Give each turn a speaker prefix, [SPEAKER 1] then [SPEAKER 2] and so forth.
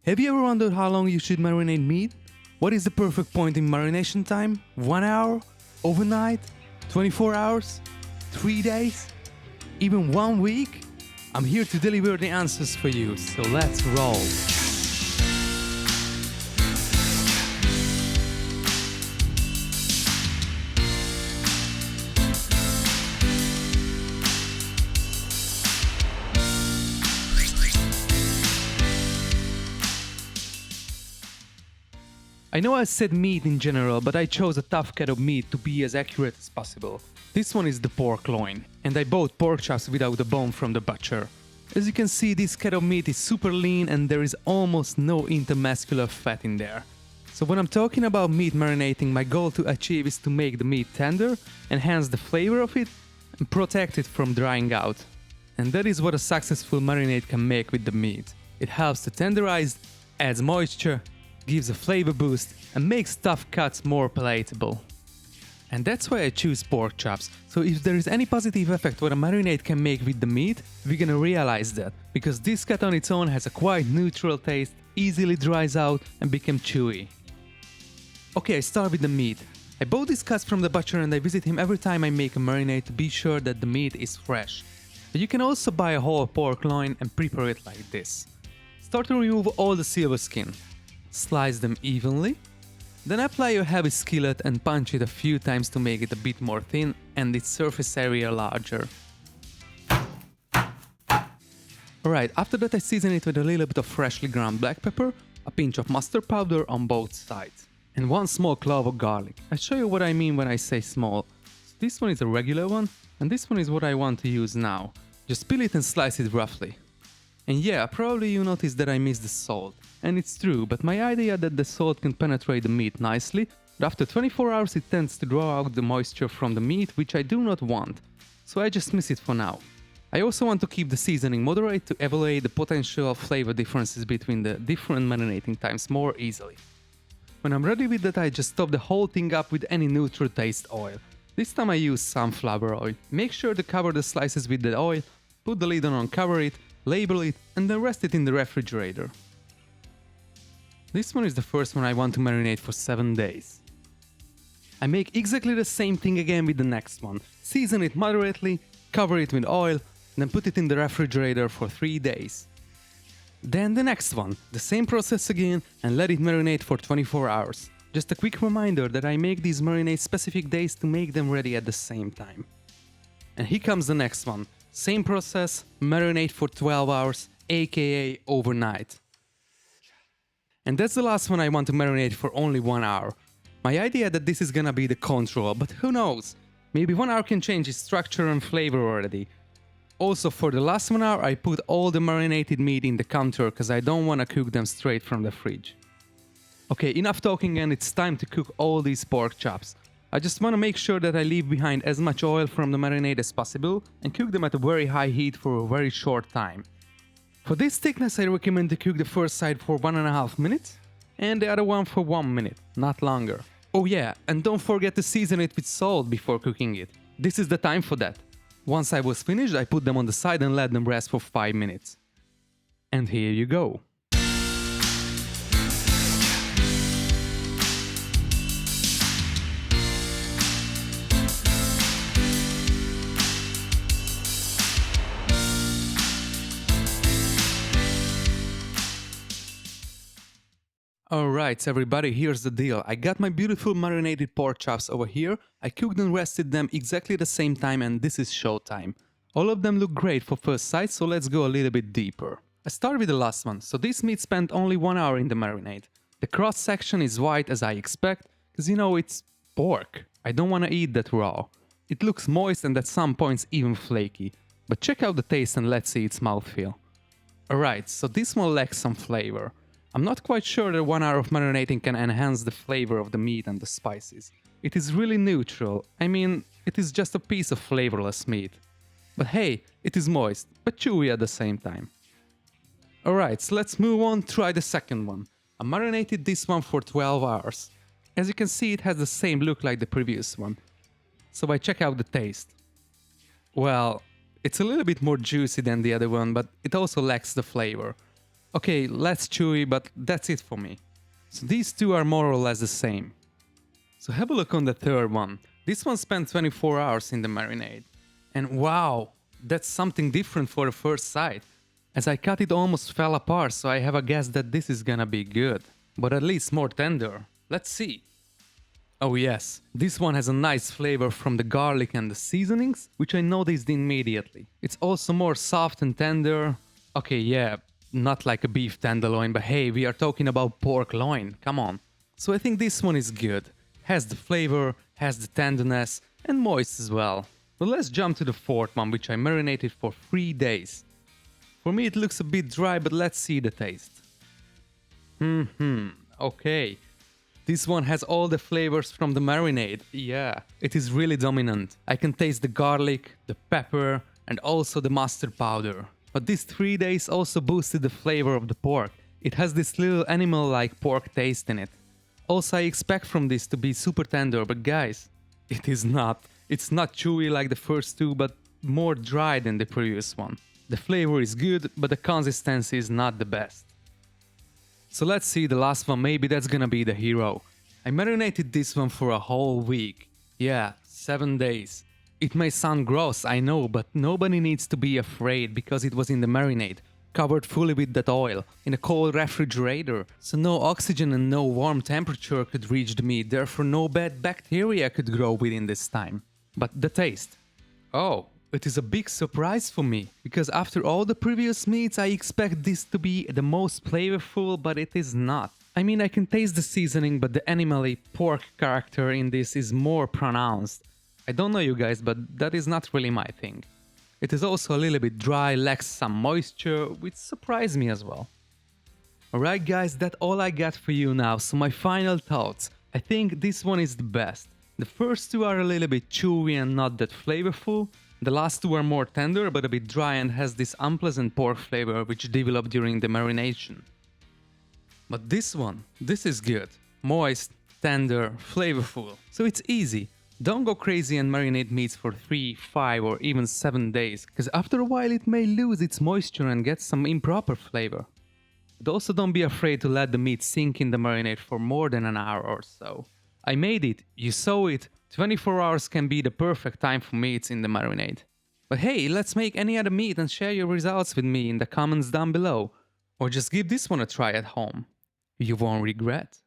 [SPEAKER 1] Have you ever wondered how long you should marinate meat? What is the perfect point in marination time? 1 hour? Overnight? 24 hours? 3 days? Even 1 week? I'm here to deliver the answers for you, so let's roll! I know I said meat in general, but I chose a tough cut of meat to be as accurate as possible. This one is the pork loin, and I bought pork chops without the bone from the butcher. As you can see, this cut of meat is super lean and there is almost no intermuscular fat in there. So when I'm talking about meat marinating, my goal to achieve is to make the meat tender, enhance the flavor of it, and protect it from drying out. And that is what a successful marinade can make with the meat. It helps to tenderize, adds moisture, gives a flavor boost, and makes tough cuts more palatable. And that's why I choose pork chops, so if there is any positive effect what a marinade can make with the meat, we're gonna realize that, because this cut on its own has a quite neutral taste, easily dries out and becomes chewy. Okay, I start with the meat. I bought these cuts from the butcher and I visit him every time I make a marinade to be sure that the meat is fresh. But you can also buy a whole pork loin and prepare it like this. Start to remove all the silver skin. Slice them evenly, then apply your heavy skillet and punch it a few times to make it a bit more thin and its surface area larger. Alright, after that I season it with a little bit of freshly ground black pepper, a pinch of mustard powder on both sides, and 1 small clove of garlic. I'll show you what I mean when I say small. So this one is a regular one, and this one is what I want to use now. Just peel it and slice it roughly. And yeah, probably you noticed that I missed the salt. And it's true, but my idea that the salt can penetrate the meat nicely, but after 24 hours it tends to draw out the moisture from the meat, which I do not want, so I just miss it for now. I also want to keep the seasoning moderate to evaluate the potential flavor differences between the different marinating times more easily. When I'm ready with that, I just top the whole thing up with any neutral taste oil. This time I use sunflower oil. Make sure to cover the slices with the oil, put the lid on, cover it, label it, and then rest it in the refrigerator. This one is the first one I want to marinate for 7 days. I make exactly the same thing again with the next one. Season it moderately, cover it with oil, then put it in the refrigerator for 3 days. Then the next one, the same process again, and let it marinate for 24 hours. Just a quick reminder that I make these marinades specific days to make them ready at the same time. And here comes the next one. Same process, marinate for 12 hours, aka overnight. And that's the last one I want to marinate for only 1 hour. My idea that this is gonna be the control, but who knows? Maybe 1 hour can change its structure and flavor already. Also for the last 1 hour I put all the marinated meat in the counter cause I don't wanna cook them straight from the fridge. Okay, enough talking and it's time to cook all these pork chops. I just wanna make sure that I leave behind as much oil from the marinade as possible and cook them at a very high heat for a very short time. For this thickness I recommend to cook the first side for 1.5 minutes and the other one for 1 minute, not longer. Oh yeah, and don't forget to season it with salt before cooking it. This is the time for that. Once I was finished, I put them on the side and let them rest for 5 minutes. And here you go. Alright everybody, here's the deal. I got my beautiful marinated pork chops over here. I cooked and rested them exactly the same time and this is showtime. All of them look great for first sight, so let's go a little bit deeper. I start with the last one. So this meat spent only 1 hour in the marinade. The cross section is white as I expect, cause you know it's pork. I don't wanna eat that raw. It looks moist and at some points even flaky. But check out the taste and let's see its mouthfeel. Alright, so this one lacks some flavor. I'm not quite sure that 1 hour of marinating can enhance the flavor of the meat and the spices. It is really neutral, I mean, it is just a piece of flavorless meat. But hey, it is moist, but chewy at the same time. Alright, so let's move on, try the second one. I marinated this one for 12 hours. As you can see, it has the same look like the previous one. So I check out the taste. Well, it's a little bit more juicy than the other one, but it also lacks the flavor. Okay, less chewy, but that's it for me. So these two are more or less the same. So have a look on the third one. This one spent 24 hours in the marinade. And wow, that's something different for the first sight. As I cut it almost fell apart, so I have a guess that this is gonna be good. But at least more tender. Let's see. Oh yes, this one has a nice flavor from the garlic and the seasonings, which I noticed immediately. It's also more soft and tender. Okay, yeah, not like a beef tenderloin, but hey, we are talking about pork loin, come on. So I think this one is good. Has the flavor, has the tenderness, and moist as well. But let's jump to the fourth one, which I marinated for 3 days. For me it looks a bit dry, but let's see the taste. Okay. This one has all the flavors from the marinade. Yeah, it is really dominant. I can taste the garlic, the pepper, and also the mustard powder. But these 3 days also boosted the flavor of the pork. It has this little animal-like pork taste in it. Also, I expect from this to be super tender, but guys, it is not. It's not chewy like the first two, but more dry than the previous one. The flavor is good, but the consistency is not the best. So let's see the last one, maybe that's gonna be the hero. I marinated this one for a whole week. Yeah, 7 days. It may sound gross, I know, but nobody needs to be afraid because it was in the marinade, covered fully with that oil, in a cold refrigerator, so no oxygen and no warm temperature could reach the meat, therefore no bad bacteria could grow within this time. But the taste. Oh, it is a big surprise for me, because after all the previous meats I expect this to be the most flavorful, but it is not. I mean, I can taste the seasoning, but the animally pork character in this is more pronounced. I don't know you guys, but that is not really my thing. It is also a little bit dry, lacks some moisture, which surprised me as well. Alright guys, that's all I got for you now, so my final thoughts. I think this one is the best. The first two are a little bit chewy and not that flavorful. The last two are more tender but a bit dry and has this unpleasant pork flavor which developed during the marination. But this one, this is good. Moist, tender, flavorful. So it's easy. Don't go crazy and marinate meats for 3, 5 or even 7 days, because after a while it may lose its moisture and get some improper flavor. But also don't be afraid to let the meat sink in the marinade for more than an hour or so. I made it, you saw it. 24 hours can be the perfect time for meats in the marinade. But hey, let's make any other meat and share your results with me in the comments down below. Or just give this one a try at home. You won't regret.